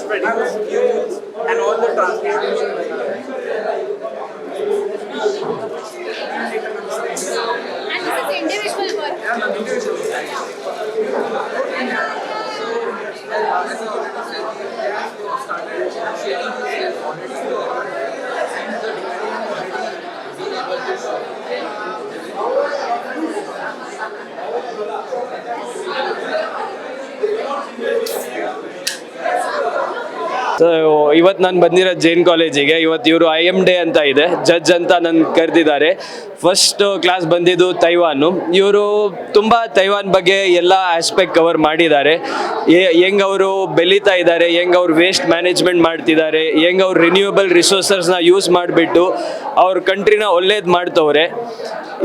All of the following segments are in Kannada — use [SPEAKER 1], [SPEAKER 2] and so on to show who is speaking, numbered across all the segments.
[SPEAKER 1] Spreading fuels and all the transportation.
[SPEAKER 2] And this is individual work.
[SPEAKER 1] Yeah, individual.
[SPEAKER 3] So ಇವತ್ತು ನಾನು ಬಂದಿರೋ ಜೈನ್ ಕಾಲೇಜಿಗೆ. ಇವತ್ತು ಇವರು IM ಡೇ ಅಂತ ಇದೆ, ಜಡ್ಜ್ ಅಂತ ನನ್ನ ಕರೆದಿದ್ದಾರೆ. ಫಸ್ಟ್ ಕ್ಲಾಸ್ ಬಂದಿದ್ದು ತೈವಾನು. ಇವರು ತುಂಬ ತೈವಾನ್ ಬಗ್ಗೆ ಎಲ್ಲ ಆಸ್ಪೆಕ್ಟ್ ಕವರ್ ಮಾಡಿದ್ದಾರೆ. ಹೆಂಗೆ ಅವರು ಬೆಳೀತಾ ಇದ್ದಾರೆ, ಹೆಂಗೆ ಅವ್ರು ವೇಸ್ಟ್ ಮ್ಯಾನೇಜ್ಮೆಂಟ್ ಮಾಡ್ತಿದ್ದಾರೆ, ಹೆಂಗೆ ಅವ್ರು ರಿನ್ಯೂಯಬಲ್ ರಿಸೋರ್ಸಸ್ನ ಯೂಸ್ ಮಾಡಿಬಿಟ್ಟು ಅವ್ರ ಕಂಟ್ರಿನ ಒಳ್ಳೇದು ಮಾಡ್ತವ್ರೆ.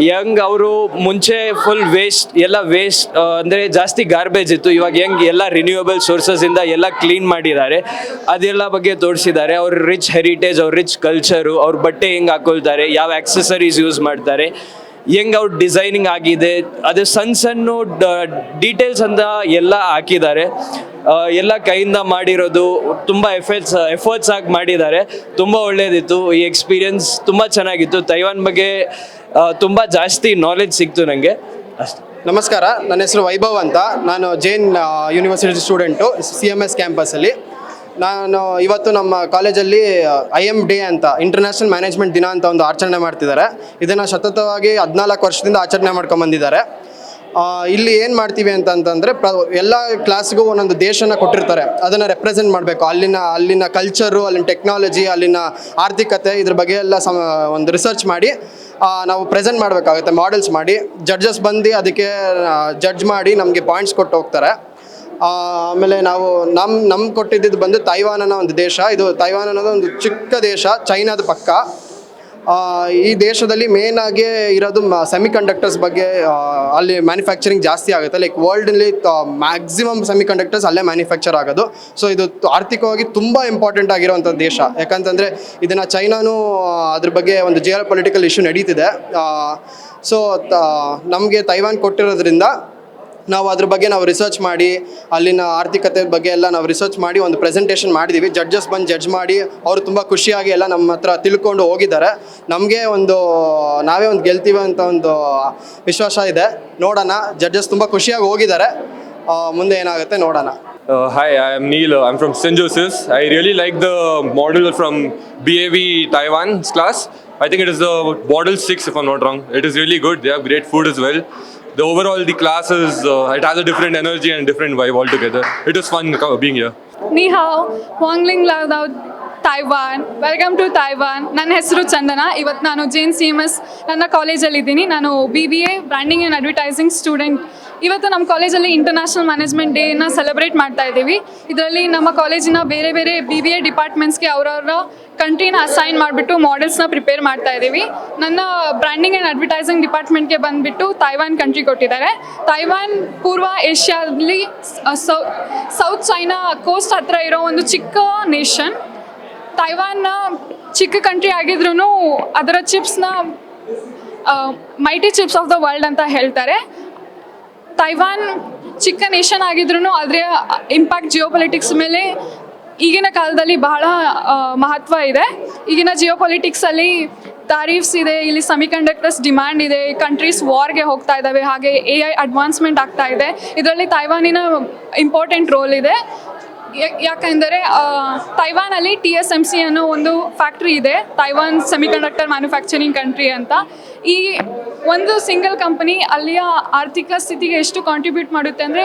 [SPEAKER 3] ಹೆಂಗೆ ಅವರು ಮುಂಚೆ ಫುಲ್ ವೇಸ್ಟ್ ಅಂದರೆ ಜಾಸ್ತಿ ಗಾರ್ಬೇಜ್ ಇತ್ತು, ಇವಾಗ ಹೆಂಗೆ ಎಲ್ಲ ರಿನ್ಯೂಯಬಲ್ ಸೋರ್ಸಸ್ಸಿಂದ ಎಲ್ಲ ಕ್ಲೀನ್ ಮಾಡಿದ್ದಾರೆ ಅದೆಲ್ಲ ಬಗ್ಗೆ ತೋರಿಸಿದ್ದಾರೆ. ಅವ್ರ ರಿಚ್ ಹೆರಿಟೇಜ್, ಅವ್ರ ರಿಚ್ ಕಲ್ಚರು, ಅವ್ರ ಬಟ್ಟೆ ಹೆಂಗೆ ಹಾಕೊಳ್ತಾರೆ, ಯಾವ ಆಕ್ಸೆಸರೀಸ್ ಯೂಸ್ ಮಾಡ್ತಾರೆ, ಹೆಂಗೆ ಅವ್ರ ಡಿಸೈನಿಂಗ್ ಆಗಿದೆ, ಅದು ಸಣ್ಣ ಡೀಟೇಲ್ಸ್ ಅಂತ ಎಲ್ಲ ಹಾಕಿದ್ದಾರೆ. ಎಲ್ಲ ಕೈಯಿಂದ ಮಾಡಿರೋದು, ತುಂಬ ಎಫರ್ಟ್ಸ್ ಆಗಿ ಮಾಡಿದ್ದಾರೆ. ತುಂಬ ಒಳ್ಳೆಯದಿತ್ತು ಈ ಎಕ್ಸ್ಪೀರಿಯನ್ಸ್, ತುಂಬ ಚೆನ್ನಾಗಿತ್ತು. ತೈವಾನ್ ಬಗ್ಗೆ ತುಂಬ ಜಾಸ್ತಿ ನಾಲೆಡ್ಜ್ ಸಿಕ್ತು ನನಗೆ. ಅಷ್ಟೇ.
[SPEAKER 4] ನಮಸ್ಕಾರ, ನನ್ನ ಹೆಸರು ವೈಭವ್ ಅಂತ. ನಾನು ಜೈನ್ ಯೂನಿವರ್ಸಿಟಿ ಸ್ಟೂಡೆಂಟು, CMS ಕ್ಯಾಂಪಸಲ್ಲಿ. ನಾನು ಇವತ್ತು ನಮ್ಮ ಕಾಲೇಜಲ್ಲಿ IM ಡೇ ಅಂತ, ಇಂಟರ್ನ್ಯಾಷನಲ್ ಮ್ಯಾನೇಜ್ಮೆಂಟ್ ದಿನ ಅಂತ ಒಂದು ಆಚರಣೆ ಮಾಡ್ತಿದ್ದಾರೆ. ಇದನ್ನು ಸತತವಾಗಿ 14 ವರ್ಷದಿಂದ ಆಚರಣೆ ಮಾಡ್ಕೊಂಬಂದಿದ್ದಾರೆ. ಇಲ್ಲಿ ಏನು ಮಾಡ್ತೀವಿ ಅಂತಂದರೆ ಎಲ್ಲ ಕ್ಲಾಸ್ಗೂ ಒಂದೊಂದು ದೇಶನ ಕೊಟ್ಟಿರ್ತಾರೆ, ಅದನ್ನು ರೆಪ್ರೆಸೆಂಟ್ ಮಾಡಬೇಕು. ಅಲ್ಲಿನ ಕಲ್ಚರು, ಅಲ್ಲಿನ ಟೆಕ್ನಾಲಜಿ, ಅಲ್ಲಿನ ಆರ್ಥಿಕತೆ, ಇದ್ರ ಬಗ್ಗೆ ಎಲ್ಲ ಒಂದು ರಿಸರ್ಚ್ ಮಾಡಿ ನಾವು ಪ್ರೆಸೆಂಟ್ ಮಾಡಬೇಕಾಗುತ್ತೆ, ಮಾಡೆಲ್ಸ್ ಮಾಡಿ. ಜಡ್ಜಸ್ ಬಂದು ಅದಕ್ಕೆ ಜಡ್ಜ್ ಮಾಡಿ ನಮಗೆ ಪಾಯಿಂಟ್ಸ್ ಕೊಟ್ಟು ಹೋಗ್ತಾರೆ. ಆಮೇಲೆ ನಾವು ನಮ್ಗೆ ಕೊಟ್ಟಿದ್ದು ಬಂದು ತೈವಾನ್ ಅನ್ನೋ ಒಂದು ದೇಶ. ಇದು ತೈವಾನ್ ಅನ್ನೋದು ಒಂದು ಚಿಕ್ಕ ದೇಶ, ಚೈನಾದ ಪಕ್ಕ. ಈ ದೇಶದಲ್ಲಿ ಮೇನ್ ಆಗಿ ಇರೋದು ಸೆಮಿ ಕಂಡಕ್ಟರ್ಸ್ ಬಗ್ಗೆ. ಅಲ್ಲಿ ಮ್ಯಾನುಫ್ಯಾಕ್ಚರಿಂಗ್ ಜಾಸ್ತಿ ಆಗುತ್ತೆ. ಲೈಕ್ ವರ್ಲ್ಡಲ್ಲಿ ಮ್ಯಾಕ್ಸಿಮಮ್ ಸೆಮಿ ಕಂಡಕ್ಟರ್ಸ್ ಅಲ್ಲೇ ಮ್ಯಾನುಫ್ಯಾಕ್ಚರ್ ಆಗೋದು. ಸೊ ಇದು ಆರ್ಥಿಕವಾಗಿ ತುಂಬ ಇಂಪಾರ್ಟೆಂಟ್ ಆಗಿರೋವಂಥ ದೇಶ. ಯಾಕಂತಂದರೆ ಇದನ್ನು ಚೈನಾನು ಅದ್ರ ಬಗ್ಗೆ ಒಂದು ಜಿಯೋ ಪೊಲಿಟಿಕಲ್ ಇಶ್ಯೂ ನಡೀತಿದೆ. ಸೊ ನಮಗೆ ತೈವಾನ್ ಕೊಟ್ಟಿರೋದ್ರಿಂದ ನಾವು ಅದ್ರ ಬಗ್ಗೆ ರಿಸರ್ಚ್ ಮಾಡಿ, ಅಲ್ಲಿನ ಆರ್ಥಿಕತೆ ಬಗ್ಗೆ ಎಲ್ಲ ನಾವು ರಿಸರ್ಚ್ ಮಾಡಿ ಒಂದು ಪ್ರೆಸೆಂಟೇಷನ್ ಮಾಡಿದ್ದೀವಿ. ಜಡ್ಜಸ್ ಬಂದು ಜಡ್ಜ್ ಮಾಡಿ ಅವರು ತುಂಬ ಖುಷಿಯಾಗಿ ಎಲ್ಲ ನಮ್ಮ ಹತ್ರ ತಿಳ್ಕೊಂಡು ಹೋಗಿದ್ದಾರೆ. ನಮಗೆ ನಾವೇ ಒಂದು ಗೆಲ್ತೀವಿ ಅಂತ ಒಂದು ವಿಶ್ವಾಸ ಇದೆ. ನೋಡೋಣ, ಜಡ್ಜಸ್ ತುಂಬ ಖುಷಿಯಾಗಿ ಹೋಗಿದ್ದಾರೆ. ಮುಂದೆ ಏನಾಗುತ್ತೆ ನೋಡೋಣ.
[SPEAKER 5] Hi, I am Neil. I'm from St. Joseph's. I really like the model from BAV Taiwan's class. I think it is the model 6 if I'm not wrong. It is really good. They have great food as well. The class is, it has a different energy and different vibe altogether. It was fun being here.
[SPEAKER 6] Ni hao, Huang Ling Lao Dao, Taiwan. Welcome to Taiwan. ನನ್ನ ಹೆಸರು ಚಂದನ. ಇವತ್ತು ನಾನು ಜೈನ್ CMS ನನ್ನ ಕಾಲೇಜಲ್ಲಿ ಇದ್ದೀನಿ. ನಾನು BBA branding and advertising student. ಇವತ್ತು ನಮ್ಮ ಕಾಲೇಜಲ್ಲಿ ಇಂಟರ್ನ್ಯಾಷನಲ್ ಮ್ಯಾನೇಜ್ಮೆಂಟ್ ಡೇನ ಸೆಲೆಬ್ರೇಟ್ ಮಾಡ್ತಾ ಇದ್ದೀವಿ. ಇದರಲ್ಲಿ ನಮ್ಮ ಕಾಲೇಜಿನ ಬೇರೆ ಬೇರೆ BBA ಡಿಪಾರ್ಟ್ಮೆಂಟ್ಸ್ಗೆ ಅವರವರ ಕಂಟ್ರಿನ ಅಸೈನ್ ಮಾಡಿಬಿಟ್ಟು ಮಾಡೆಲ್ಸ್ನ ಪ್ರಿಪೇರ್ ಮಾಡ್ತಾ ಇದ್ದೀವಿ. ನನ್ನ ಬ್ರ್ಯಾಂಡಿಂಗ್ ಆ್ಯಂಡ್ ಅಡ್ವರ್ಟೈಸಿಂಗ್ ಡಿಪಾರ್ಟ್ಮೆಂಟ್ಗೆ ಬಂದುಬಿಟ್ಟು ತೈವಾನ್ ಕಂಟ್ರಿ ಕೊಟ್ಟಿದ್ದಾರೆ. ತೈವಾನ್ ಪೂರ್ವ ಏಷ್ಯಾದಲ್ಲಿ ಸೌತ್ ಚೈನಾ ಕೋಸ್ಟ್ ಹತ್ರ ಇರೋ ಒಂದು ಚಿಕ್ಕ ನೇಷನ್. ತೈವಾನ್ನ ಚಿಕ್ಕ ಕಂಟ್ರಿ ಆಗಿದ್ರೂ ಅದರ ಚಿಪ್ಸ್ನ mighty chips of the world ಅಂತ ಹೇಳ್ತಾರೆ. ತೈವಾನ್ ಚಿಕ್ಕ ನೇಷನ್ ಆಗಿದ್ರೂ ಅದರ ಇಂಪ್ಯಾಕ್ಟ್ ಜಿಯೋಪೊಲಿಟಿಕ್ಸ್ ಮೇಲೆ ಈಗಿನ ಕಾಲದಲ್ಲಿ ಬಹಳ ಮಹತ್ವ ಇದೆ. ಈಗಿನ ಜಿಯೋಪೊಲಿಟಿಕ್ಸಲ್ಲಿ ತಾರೀಫ್ಸ್ ಇದೆ, ಇಲ್ಲಿ ಸೆಮಿಕಂಡಕ್ಟರ್ಸ್ ಡಿಮ್ಯಾಂಡ್ ಇದೆ, ಕಂಟ್ರೀಸ್ ವಾರ್ಗೆ ಹೋಗ್ತಾ ಇದ್ದಾವೆ, ಹಾಗೆ AI ಅಡ್ವಾನ್ಸ್ಮೆಂಟ್ ಆಗ್ತಾ ಇದೆ. ಇದರಲ್ಲಿ ತೈವಾನಿನ ಇಂಪಾರ್ಟೆಂಟ್ ರೋಲ್ ಇದೆ. ಯಾಕೆಂದರೆ ತೈವಾನಲ್ಲಿ TSMC ಅನ್ನೋ ಒಂದು ಫ್ಯಾಕ್ಟ್ರಿ ಇದೆ, ತೈವಾನ್ ಸೆಮಿಕಂಡಕ್ಟರ್ ಮ್ಯಾನುಫ್ಯಾಕ್ಚರಿಂಗ್ ಕಂಟ್ರಿ ಅಂತ. ಈ ಒಂದು ಸಿಂಗಲ್ ಕಂಪನಿ ಅಲ್ಲಿಯ ಆರ್ಥಿಕ ಸ್ಥಿತಿಗೆ ಎಷ್ಟು ಕಾಂಟ್ರಿಬ್ಯೂಟ್ ಮಾಡುತ್ತೆ ಅಂದರೆ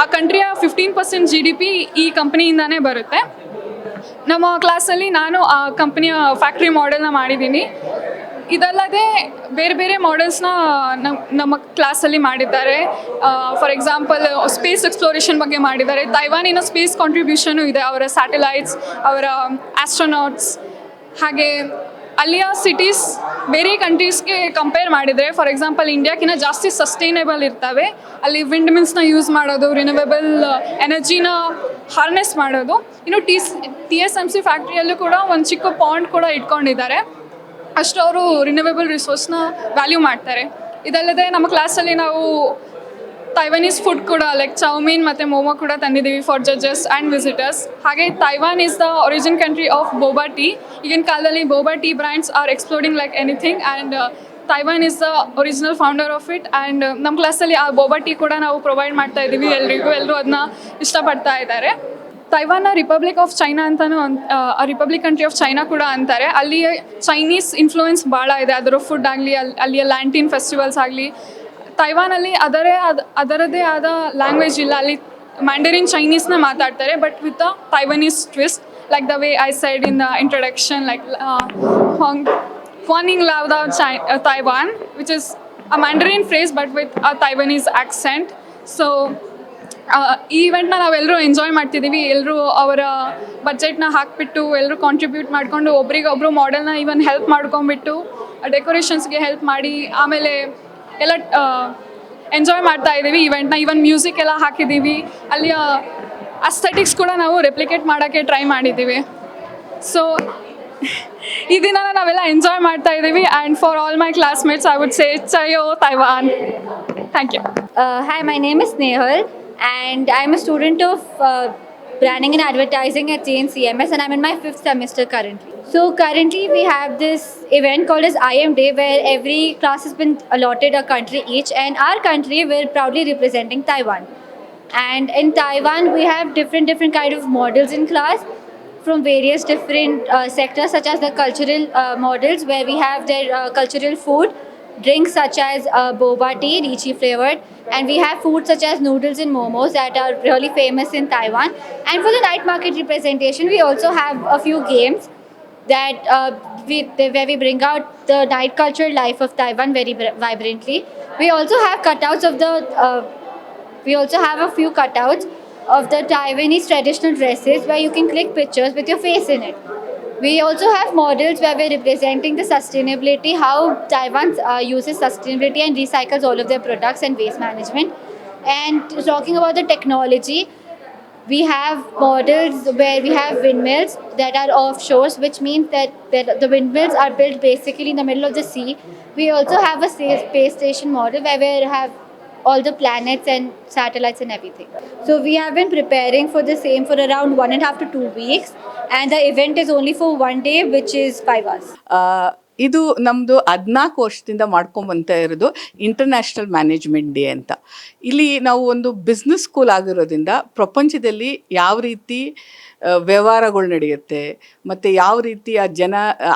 [SPEAKER 6] ಆ ಕಂಟ್ರಿಯ 15% GDP ಈ ಕಂಪನಿಯಿಂದನೇ ಬರುತ್ತೆ. ನಮ್ಮ ಕ್ಲಾಸಲ್ಲಿ ನಾನು ಆ ಕಂಪನಿಯ ಫ್ಯಾಕ್ಟ್ರಿ ಮಾಡೆಲ್ನ ಮಾಡಿದ್ದೀನಿ. ಇದಲ್ಲದೆ ಬೇರೆ ಬೇರೆ ಮಾಡೆಲ್ಸ್ನ ನಮ್ಮ ಕ್ಲಾಸಲ್ಲಿ ಮಾಡಿದ್ದಾರೆ. ಫಾರ್ ಎಕ್ಸಾಂಪಲ್ ಸ್ಪೇಸ್ ಎಕ್ಸ್ಪ್ಲೋರೇಷನ್ ಬಗ್ಗೆ ಮಾಡಿದ್ದಾರೆ. ತೈವಾನಿನ ಸ್ಪೇಸ್ ಕಾಂಟ್ರಿಬ್ಯೂಷನು ಇದೆ, ಅವರ ಸ್ಯಾಟಲೈಟ್ಸ್, ಅವರ ಆಸ್ಟ್ರೋನಾಟ್ಸ್. ಹಾಗೆ ಅಲ್ಲಿಯ ಸಿಟೀಸ್ ಬೇರೆ ಕಂಟ್ರೀಸ್ಗೆ ಕಂಪೇರ್ ಮಾಡಿದರೆ, ಫಾರ್ ಎಕ್ಸಾಂಪಲ್ ಇಂಡಿಯಾಕ್ಕಿಂತ ಜಾಸ್ತಿ ಸಸ್ಟೈನೇಬಲ್ ಇರ್ತವೆ. ಅಲ್ಲಿ ವಿಂಡ್ ಮಿಲ್ಸ್ನ ಯೂಸ್ ಮಾಡೋದು, ರಿನ್ಯೂವೇಬಲ್ ಎನರ್ಜಿನ ಹಾರ್ನೆಸ್ ಮಾಡೋದು. ಇನ್ನು TSMC ಫ್ಯಾಕ್ಟ್ರಿಯಲ್ಲೂ ಕೂಡ ಒಂದು ಚಿಕ್ಕ ಪಾಂಡ್ ಕೂಡ ಇಟ್ಕೊಂಡಿದ್ದಾರೆ. ಅಷ್ಟು ಅವರು ರಿನ್ಯೂವೇಬಲ್ ರಿಸೋರ್ಸ್ನ ವ್ಯಾಲ್ಯೂ ಮಾಡ್ತಾರೆ. ಇದಲ್ಲದೆ ನಮ್ಮ ಕ್ಲಾಸಲ್ಲಿ ನಾವು ತೈವಾನೀಸ್ ಫುಡ್ ಕೂಡ ಲೈಕ್ ಚೌಮೀನ್ ಮತ್ತು ಮೋಮೋ ಕೂಡ ತಂದಿದ್ದೀವಿ ಫಾರ್ ಜಡ್ಜಸ್ ಆ್ಯಂಡ್ ವಿಸಿಟರ್ಸ್. ಹಾಗೆ Taiwan is the origin country of boba tea. ಈಗಿನ ಕಾಲದಲ್ಲಿ boba tea brands are exploring like anything and Taiwan is the original founder of it. And ನಮ್ಮ ಕ್ಲಾಸಲ್ಲಿ ಆ ಬೋಬಾ ಟೀ ಕೂಡ ನಾವು ಪ್ರೊವೈಡ್ ಮಾಡ್ತಾ ಇದ್ದೀವಿ ಎಲ್ರಿಗೂ. ಎಲ್ಲರೂ ಅದನ್ನ ಇಷ್ಟಪಡ್ತಾ ಇದ್ದಾರೆ. ತೈವಾನ್ನ ರಿಪಬ್ಲಿಕ್ ಆಫ್ ಚೈನಾ ಅಂತಲೂ ರಿಪಬ್ಲಿಕ್ ಕಂಟ್ರಿ ಆಫ್ ಚೈನಾ ಕೂಡ ಅಂತಾರೆ. ಅಲ್ಲಿ ಚೈನೀಸ್ ಇನ್ಫ್ಲೂಯೆನ್ಸ್ ಭಾಳ ಇದೆ, ಅದರ ಫುಡ್ ಆಗಲಿ, ಅಲ್ಲಿಯ ಲ್ಯಾಂಟೀನ್ ಫೆಸ್ಟಿವಲ್ಸ್ ಆಗಲಿ. ತೈವಾನಲ್ಲಿ ಅದರದೇ ಆದ ಲ್ಯಾಂಗ್ವೇಜ್ ಇಲ್ಲ, ಅಲ್ಲಿ ಮ್ಯಾಂಡರಿನ್ ಚೈನೀಸ್ನ ಮಾತಾಡ್ತಾರೆ, but with a ತೈವಾನೀಸ್ twist, like the way I said in the introduction, like Huaning Lao Da Taiwan, which is a Mandarin phrase but with a Taiwanese accent. So ಈ ಇವೆಂಟ್ನ ನಾವೆಲ್ಲರೂ ಎಂಜಾಯ್ ಮಾಡ್ತಿದ್ದೀವಿ. ಎಲ್ಲರೂ ಅವರ ಬಜೆಟ್ನ ಹಾಕಿಬಿಟ್ಟು ಎಲ್ಲರೂ ಕಾಂಟ್ರಿಬ್ಯೂಟ್ ಮಾಡಿಕೊಂಡು ಒಬ್ರಿಗೊಬ್ರು ಮಾಡೆಲ್ನ ಈವನ್ ಹೆಲ್ಪ್ ಮಾಡ್ಕೊಂಡ್ಬಿಟ್ಟು ಡೆಕೋರೇಷನ್ಸ್ಗೆ ಹೆಲ್ಪ್ ಮಾಡಿ ಆಮೇಲೆ ಎಲ್ಲ ಎಂಜಾಯ್ ಮಾಡ್ತಾ ಇದ್ದೀವಿ ಇವೆಂಟ್ನ. ಈವನ್ ಮ್ಯೂಸಿಕ್ ಎಲ್ಲ ಹಾಕಿದ್ದೀವಿ. ಅಲ್ಲಿಯ ಅಸ್ಥೆಟಿಕ್ಸ್ ಕೂಡ ನಾವು ರೆಪ್ಲಿಕೇಟ್ ಮಾಡೋಕ್ಕೆ ಟ್ರೈ ಮಾಡಿದ್ದೀವಿ. ಸೊ ಈ ದಿನ ನಾವೆಲ್ಲ ಎಂಜಾಯ್ ಮಾಡ್ತಾ ಇದ್ದೀವಿ. And for all my classmates I would say ಚಯೋ Taiwan. Thank you.
[SPEAKER 2] Hi, my name is Nehal and I'm a student of branding and advertising at JNCMS and I'm in my 5th semester currently. So currently we have this event called as IM Day where every class has been allotted a country each, and our country we're proudly representing Taiwan. And in Taiwan we have different kind of models in class from various different sectors, such as the cultural models where we have their cultural food, drinks such as boba tea, lychee flavored, and we have food such as noodles and momos that are really famous in Taiwan. And for the night market representation, we also have a few games that where we bring out the night cultural life of Taiwan very vibrantly. We also have cutouts of the we also have a few cutouts of the Taiwanese traditional dresses where you can click pictures with your face in it. We also have models where we're representing the sustainability, how Taiwan uses sustainability and recycles all of their products and waste management. And talking about the technology, we have models where we have windmills that are offshores, which means that the windmills are built basically in the middle of the sea. We also have a space station model where we have all the planets and satellites and everything. So we have been preparing for the same for around 1.5 to 2 weeks, and the event is only for 1 day, which is 5 hours.
[SPEAKER 7] ಇದು ನಮ್ಮದು 14 ವರ್ಷದಿಂದ ಮಾಡ್ಕೊಂಬಂತ ಇರೋದು ಇಂಟರ್ನ್ಯಾಷನಲ್ ಮ್ಯಾನೇಜ್ಮೆಂಟ್ ಡೇ ಅಂತ. ಇಲ್ಲಿ ನಾವು ಒಂದು ಬಿಸ್ನೆಸ್ ಸ್ಕೂಲ್ ಆಗಿರೋದ್ರಿಂದ ಪ್ರಪಂಚದಲ್ಲಿ ಯಾವ ರೀತಿ ವ್ಯವಹಾರಗಳು ನಡೆಯುತ್ತೆ ಮತ್ತು ಯಾವ ರೀತಿ ಆ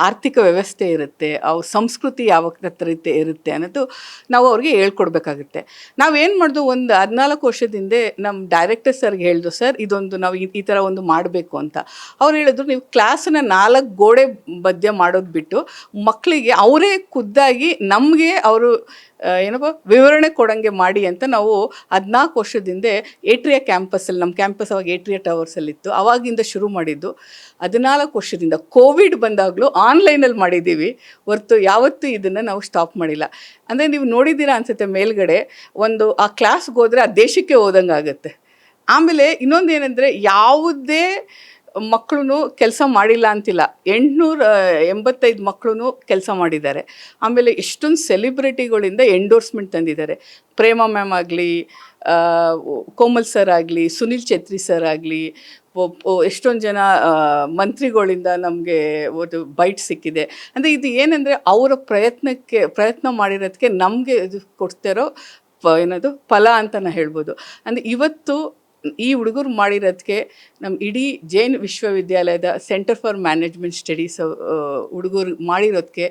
[SPEAKER 7] ಆರ್ಥಿಕ ವ್ಯವಸ್ಥೆ ಇರುತ್ತೆ, ಅವು ಸಂಸ್ಕೃತಿ ಯಾವ ರೀತಿ ಇರುತ್ತೆ ಅನ್ನೋದು ನಾವು ಅವ್ರಿಗೆ ಹೇಳ್ಕೊಡ್ಬೇಕಾಗುತ್ತೆ. ನಾವೇನು ಮಾಡಿದ್ವು, ಒಂದು 14 ವರ್ಷದಿಂದ ನಮ್ಮ ಡೈರೆಕ್ಟರ್ ಸರ್ಗೆ ಹೇಳಿದ್ರು, ಸರ್ ಇದೊಂದು ನಾವು ಈ ಥರ ಒಂದು ಮಾಡಬೇಕು ಅಂತ. ಅವ್ರು ಹೇಳಿದ್ರು, ನೀವು ಕ್ಲಾಸನ್ನ 4 ಗೋಡೆ ಮಧ್ಯ ಮಾಡೋದು ಬಿಟ್ಟು ಮಕ್ಕಳಿಗೆ ಅವರೇ ಖುದ್ದಾಗಿ ನಮಗೆ ಅವರು ಏನಪ್ಪ ವಿವರಣೆ ಕೊಡಂಗೆ ಮಾಡಿ ಅಂತ ನಾವು 14 ವರ್ಷದಿಂದ ಏಟ್ರಿಯಾ ಕ್ಯಾಂಪಸ್ಸಲ್ಲಿ, ನಮ್ಮ ಕ್ಯಾಂಪಸ್ ಅವಾಗ ಏಟ್ರಿಯಾ ಟವರ್ಸಲ್ಲಿತ್ತು, ಅವಾಗಿಂದ ಶುರು ಮಾಡಿದ್ದು. 14 ವರ್ಷದಿಂದ ಕೋವಿಡ್ ಬಂದಾಗಲೂ ಆನ್ಲೈನಲ್ಲಿ ಮಾಡಿದ್ದೀವಿ ಹೊರತು ಯಾವತ್ತೂ ಇದನ್ನು ನಾವು ಸ್ಟಾಪ್ ಮಾಡಿಲ್ಲ. ಅಂದರೆ ನೀವು ನೋಡಿದ್ದೀರಾ ಅನಿಸುತ್ತೆ ಮೇಲ್ಗಡೆ, ಒಂದು ಆ ಕ್ಲಾಸ್ಗೆ ಹೋದರೆ ಆ ದೇಶಕ್ಕೆ ಹೋದಂಗೆ ಆಗುತ್ತೆ. ಆಮೇಲೆ ಇನ್ನೊಂದು ಏನಂದರೆ, ಯಾವುದೇ ಮಕ್ಕಳು ಕೆಲಸ ಮಾಡಿಲ್ಲ ಅಂತಿಲ್ಲ, 885 ಮಕ್ಕಳು ಕೆಲಸ ಮಾಡಿದ್ದಾರೆ. ಆಮೇಲೆ ಎಷ್ಟೊಂದು ಸೆಲಿಬ್ರಿಟಿಗಳಿಂದ ಎಂಡೋರ್ಸ್ಮೆಂಟ್ ತಂದಿದ್ದಾರೆ. ಪ್ರೇಮ ಮ್ಯಾಮ್ ಆಗಲಿ, ಕೋಮಲ್ ಸರ್ ಆಗಲಿ, ಸುನಿಲ್ ಛೇತ್ರಿ ಸರ್ ಆಗಲಿ, ಎಷ್ಟೊಂದು ಜನ ಮಂತ್ರಿಗಳಿಂದ ನಮಗೆ ಒಂದು ಬೈಟ್ ಸಿಕ್ಕಿದೆ. ಅಂದರೆ ಇದು ಏನಂದರೆ ಅವರ ಪ್ರಯತ್ನ ಮಾಡಿರೋದಕ್ಕೆ ನಮಗೆ ಇದು ಕೊಡ್ತಿರೋ ಏನದು ಫಲ ಅಂತ ನಾನು ಹೇಳ್ಬೋದು. ಅಂದರೆ ಇವತ್ತು ಈ ಹುಡುಗರು ಮಾಡಿರೋದಕ್ಕೆ ನಮ್ಮ ಇಡೀ ಜೈನ್ ವಿಶ್ವವಿದ್ಯಾಲಯದ ಸೆಂಟರ್ ಫಾರ್ ಮ್ಯಾನೇಜ್ಮೆಂಟ್ ಸ್ಟಡೀಸ್ ಹುಡುಗರು ಮಾಡಿರೋದಕ್ಕೆ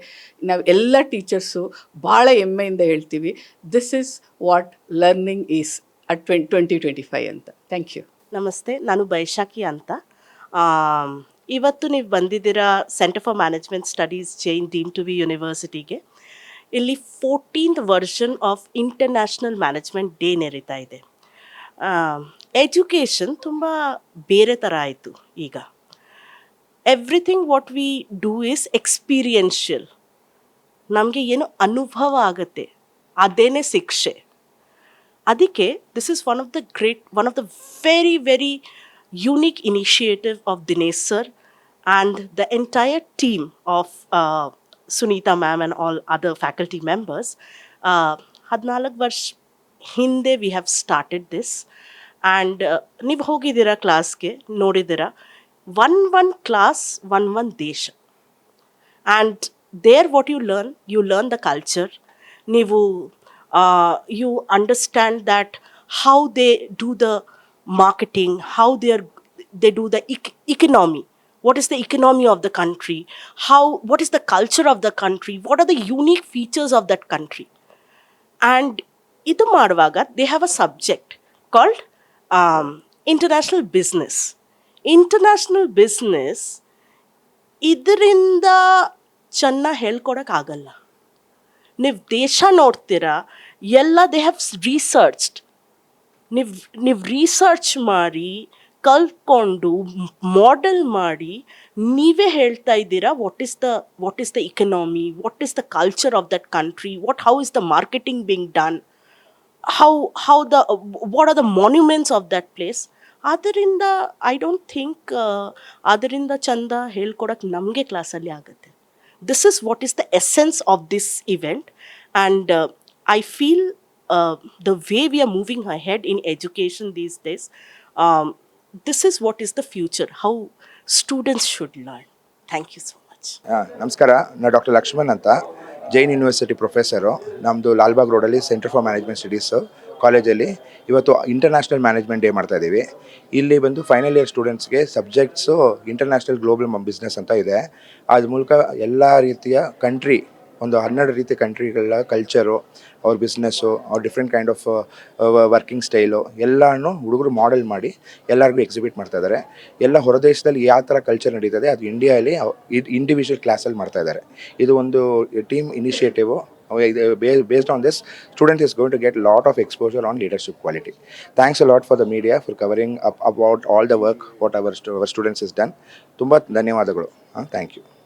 [SPEAKER 7] ನಾವು ಎಲ್ಲ ಟೀಚರ್ಸು ಭಾಳ ಹೆಮ್ಮೆಯಿಂದ ಹೇಳ್ತೀವಿ, this is what learning is at 2025 ಅಂತ. Thank you.
[SPEAKER 8] ನಮಸ್ತೆ, ನಾನು ಬೈಶಾಖಿ ಅಂತ. ಇವತ್ತು ನೀವು ಬಂದಿದ್ದೀರಾ centre for management studies Jain deem to be ಯೂನಿವರ್ಸಿಟಿಗೆ. ಇಲ್ಲಿ 14th version of international management day ನಡೀತಾ ಇದೆ. ಎಜುಕೇಷನ್ ತುಂಬ ಬೇರೆ ಥರ ಆಯಿತು ಈಗ. Everything what we do is experiential. ನಮಗೆ ಏನು ಅನುಭವ ಆಗುತ್ತೆ ಅದೇನೇ ಶಿಕ್ಷೆ. ಅದಕ್ಕೆ this is one of the very unique initiative of Dinesh sir and the entire team of Sunita ma'am and all other faculty members. 14 ವರ್ಷ ಹಿಂದೆ we have started this. And ನೀವು ಹೋಗಿದ್ದೀರಾ ಕ್ಲಾಸ್ಗೆ, ನೋಡಿದ್ದೀರಾ, one ಕ್ಲಾಸ್ one ದೇಶ. And there what you learn the culture. ನೀವು you understand that how they do the marketing, how they do the economy. What is the economy of the country? What is the culture of the country? What are the unique features of that country? And idu maduvaga they have a subject called international business. International business ಇದರಿಂದ ಚೆನ್ನಾಗಿ ಹೇಳ್ಕೊಡೋಕ್ಕಾಗಲ್ಲ. ನೀವು ದೇಶ ನೋಡ್ತೀರಾ, ಎಲ್ಲ ದೇ ಹ್ಯಾವ್ ರಿಸರ್ಚ್ಡ್. ನೀವು ರಿಸರ್ಚ್ ಮಾಡಿ ಕಲ್ತ್ಕೊಂಡು ಮಾಡೆಲ್ ಮಾಡಿ ನೀವೇ ಹೇಳ್ತಾ ಇದ್ದೀರಾ what is the ಇಕನಾಮಿ, what is the culture of that country, how is the marketing being done, what are the monuments of that place. ಆದ್ದರಿಂದ ಐ ಡೋಂಟ್ ಥಿಂಕ್ ಅದರಿಂದ ಚಂದ ಹೇಳ್ಕೊಡೋಕ್ಕೆ ನಮಗೆ ಕ್ಲಾಸಲ್ಲಿ ಆಗುತ್ತೆ. This is what is the essence of this event, and I feel the way we are moving ahead in education these days, this is what is the future, how students should learn. Thank you so much.
[SPEAKER 9] ನಮಸ್ಕಾರ, ನಾನು ಡಾಕ್ಟರ್ ಲಕ್ಷ್ಮಣ್ ಅಂತ, ಜೈನ್ ಯೂನಿವರ್ಸಿಟಿ ಪ್ರೊಫೆಸರು. ನಮ್ಮದು ಲಾಲ್ಬಾಗ್ ರೋಡಲ್ಲಿ ಸೆಂಟರ್ ಫಾರ್ ಮ್ಯಾನೇಜ್ಮೆಂಟ್ ಸ್ಟಡೀಸು ಕಾಲೇಜಲ್ಲಿ ಇವತ್ತು ಇಂಟರ್ನ್ಯಾಷನಲ್ ಮ್ಯಾನೇಜ್ಮೆಂಟ್ ಡೇ ಮಾಡ್ತಾಯಿದ್ದೀವಿ. ಇಲ್ಲಿ ಬಂದು ಫೈನಲ್ ಇಯರ್ ಸ್ಟೂಡೆಂಟ್ಸ್ಗೆ ಸಬ್ಜೆಕ್ಟ್ಸು ಇಂಟರ್ನ್ಯಾಷನಲ್ ಗ್ಲೋಬಲ್ ಬಿಸ್ನೆಸ್ ಅಂತ ಇದೆ. ಅದ್ರ ಮೂಲಕ ಎಲ್ಲ ರೀತಿಯ ಕಂಟ್ರಿ, ಒಂದು 12 ರೀತಿಯ ಕಂಟ್ರಿಗಳ ಕಲ್ಚರು, ಅವ್ರ ಬಿಸ್ನೆಸ್ಸು, ಅವ್ರ different kind of working style ಎಲ್ಲನೂ ಹುಡುಗರು ಮಾಡೆಲ್ ಮಾಡಿ ಎಲ್ಲರಿಗೂ ಎಕ್ಸಿಬಿಟ್ ಮಾಡ್ತಾಯಿದ್ದಾರೆ. ಎಲ್ಲ ಹೊರದೇಶದಲ್ಲಿ ಯಾವ ಥರ ಕಲ್ಚರ್ ನಡೀತದೆ ಅದು ಇಂಡಿಯಾದಲ್ಲಿ ಇಂಡಿವಿಜುವಲ್ ಕ್ಲಾಸಲ್ಲಿ ಮಾಡ್ತಾಯಿದ್ದಾರೆ. ಇದು ಒಂದು team ಇನಿಷಿಯೇಟಿವು. Based on this, student is going to get a lot of exposure on leadership quality. Thanks a lot for the media for covering up about all the work what our students has done. ತುಂಬ ಧನ್ಯವಾದಗಳು. Thank you.